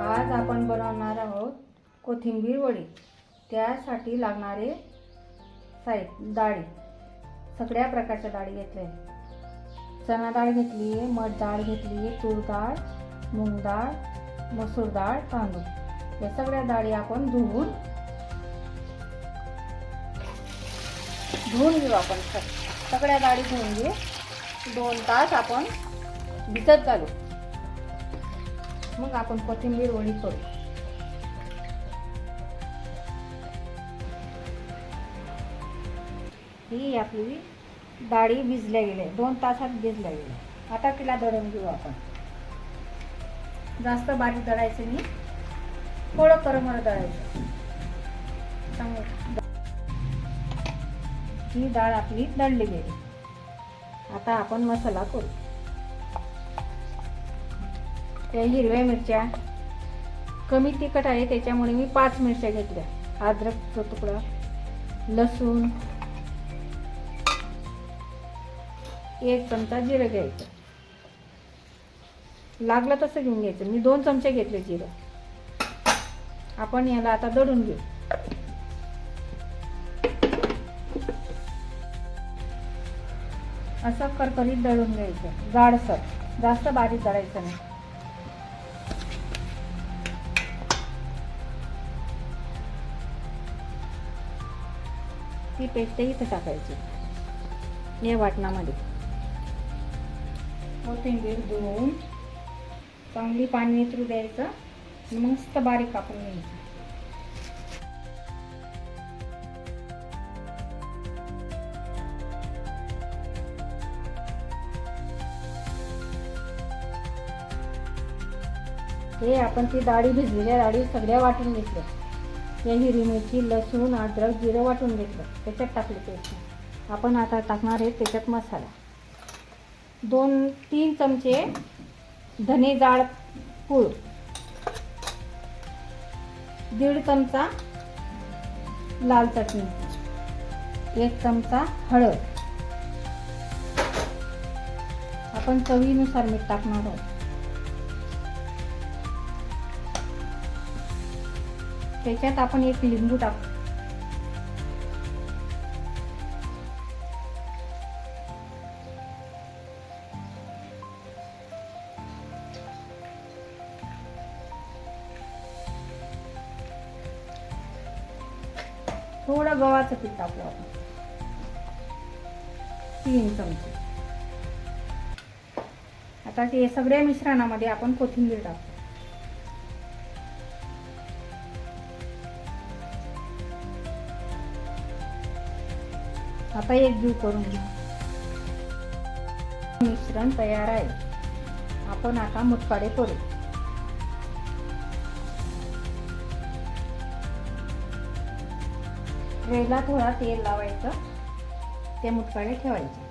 आज आपण बनवणार आहोत कोथिंबीर वडी। त्यासाठी लागणारे साहित्य: डाळी, सगळ्या प्रकारच्या डाळी घेतल्या आहेत। चणा डाळ घेतली आहे, मठ डाळ घेतली आहे, तूर डाळ, मूग डाळ, मसूर डाळ, तांदूळ। या सगळ्या डाळी आपण धुवून घेऊ। आपण सगळ्या डाळी धुवून घेऊ। 2 तास आपण भिजत घालू। मग आपण कोथिंबीर वडी करू। ही आपली डाळी भिजल्या गेल्या, 2 तासात भिजल्या गेल्या। आता तिला दळून घेऊ आपण। जास्त बारीक दळायचं नाही, थोडं करमर दळायचं। ही डाळ आपली दळली गेली। आता आपण मसाला करू। त्या हिरव्या मिरच्या कमी तिखट आहे त्याच्यामुळे मी 5 मिरच्या घेतल्या, अद्रकचा तुकडा, लसूण, 1 चमचा जिरं घ्यायचं। लागलं तसं घेऊन घ्यायचं, मी 2 चमचे घेतले जिरं। आपण याला आता दळून घेऊ। असं करकरीत दळून घ्यायचं, जाडसर, जास्त बारीक दळायचं नाही। ती पेस्ट इथं टाकायची या वाटणामध्ये। कोथिंबीर धुवून चांगली पाणी नितरू द्यायचं, मस्त बारीक कापून घ्यायचं। हे आपण ती डाळी, भिजलेल्या डाळी सगळ्या वाटून घेतल्या। या हिरवी मिरची, लसूण, अद्रक, जिरं वाटून घेतलं, त्याच्यात टाकले पेस्ट। आपण आता टाकणार आहे त्याच्यात मसाला। 2-3 चमचे धने जाड पूड, 1.5 चमचा लाल चटणी, 1 चमचा हळद। आपण चवीनुसार मीठ टाकणार आहोत। त्याच्यात आपण 1 लिंबू टाकू। थोडं गव्हाचं पीठ टाकू आपण, 3 चमचे। आता ते सगळ्या मिश्रणामध्ये आपण कोथिंबीर टाकू। आता एकजीव करून घेऊ। मिश्रण तयार आहे। आपण आता मुटकाडे करू। ट्रेला थोडा तेल लावायचं, ते मुटकाडे ठेवायचे।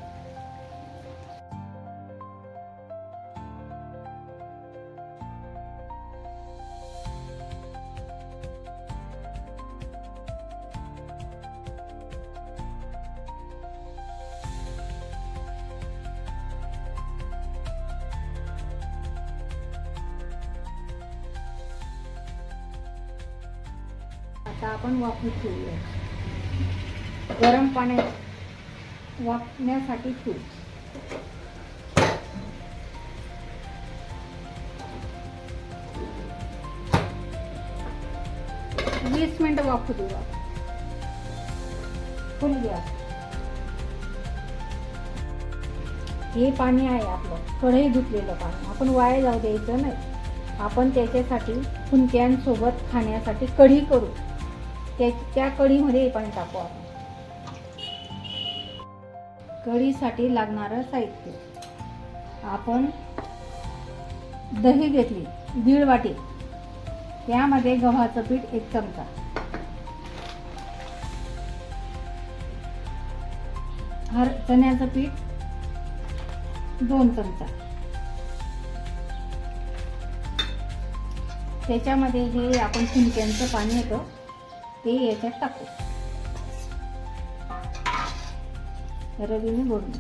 आता आपण वाफवून ठेवूया। गरम पाण्यात वाफण्यासाठी ठेवू। 20 मिनिटं वाफू देऊ आपण, फुल गॅस। हे पाणी आहे आपलं कढई धुतलेलं पाणी, आपण वाया जाऊ द्यायचं नाही। आपण त्याच्यासाठी फुनक्यांसोबत खाण्यासाठी कढी करू। त्या कढीमध्ये हे पाणी टाकू आपण। कढीसाठी लागणारं साहित्य: आपण दही घेतली 1.5 वाटी, त्यामध्ये गव्हाचं पीठ 1 चमचा, चण्याचं पीठ 2 चमचा, त्याच्यामध्ये हे आपण फुनक्यांचं पाणी येतं ते याच्यात टाकू। रवीने भरून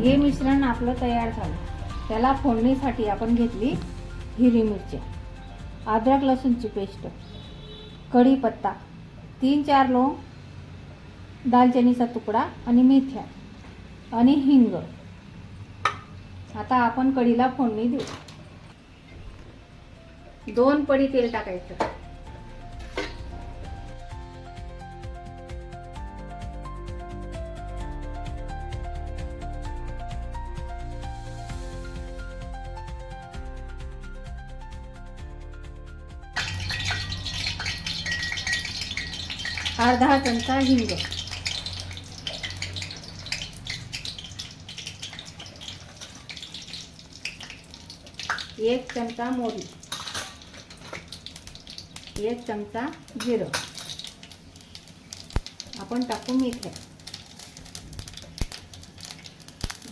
हे मिश्रण आपलं तयार झालं. त्याला फोडणीसाठी आपण घेतली हिरवी मिरची, अद्रक लसूणची पेस्ट, कढीपत्ता, 3-4 लवंग, दालचिनीचा तुकडा आणि मेथ्या आणि हिंग. आता आपण कढीला फोडणी देऊ. 2 पडी तेल टाकायचं. अर्धा चमचा हिंग, 1 चमचा मोहरी, 1 चमचा जिरं. आपण टाकू मेथ्या,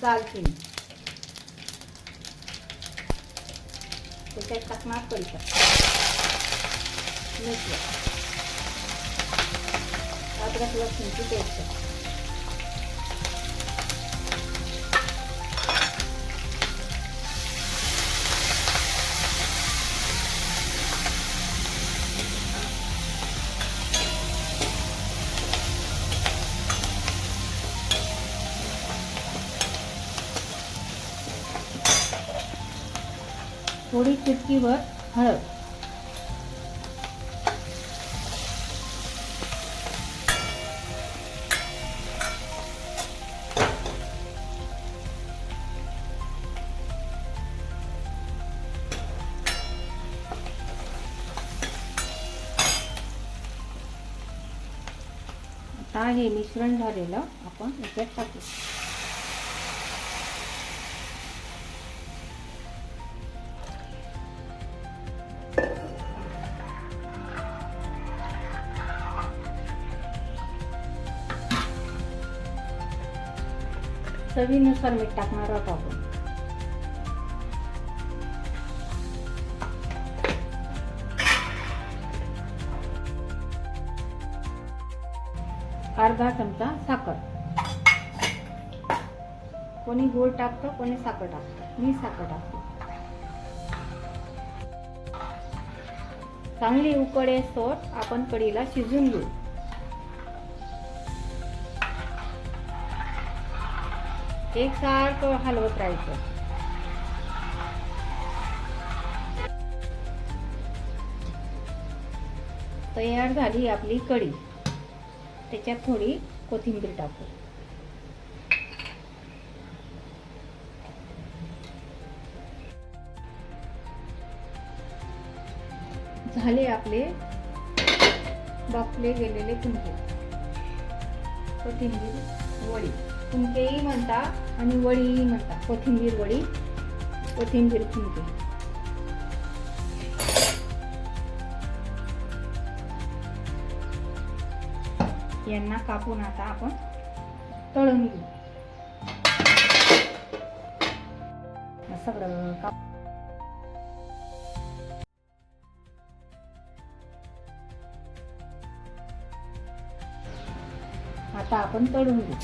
दालचिनी, त्याच्यात टाकणार कढीपत्ता, मेथ्या, अद्रक लसूणची पेस्ट. थोडी चिटकीभर हळद. आता हे मिश्रण झालेलं आपण याच्यात टाकू. चवीनुसार मीठ टाकणार आहोत आपण. अर्धा चमचा साखर. कोणी गोड टाकतं, कोणी साखर टाकतं. मी साखर टाकते. चांगली उकळ येतोवर आपण कढीला शिजून घेऊ. एकसारखं हलवत राहायचं. तयार झाली आपली कढी. त्याच्यात थोडी कोथिंबीर टाकू. झाले आपले बाफले गेलेले कुंके. कोथिंबीर वडी, कुंकेही म्हणता आणि वडीही म्हणता. कोथिंबीर वडी, कोथिंबीर कुंके. यांना कापून आता आपण तळून घेऊ. सगळं काप. आता आपण तळून घेऊ.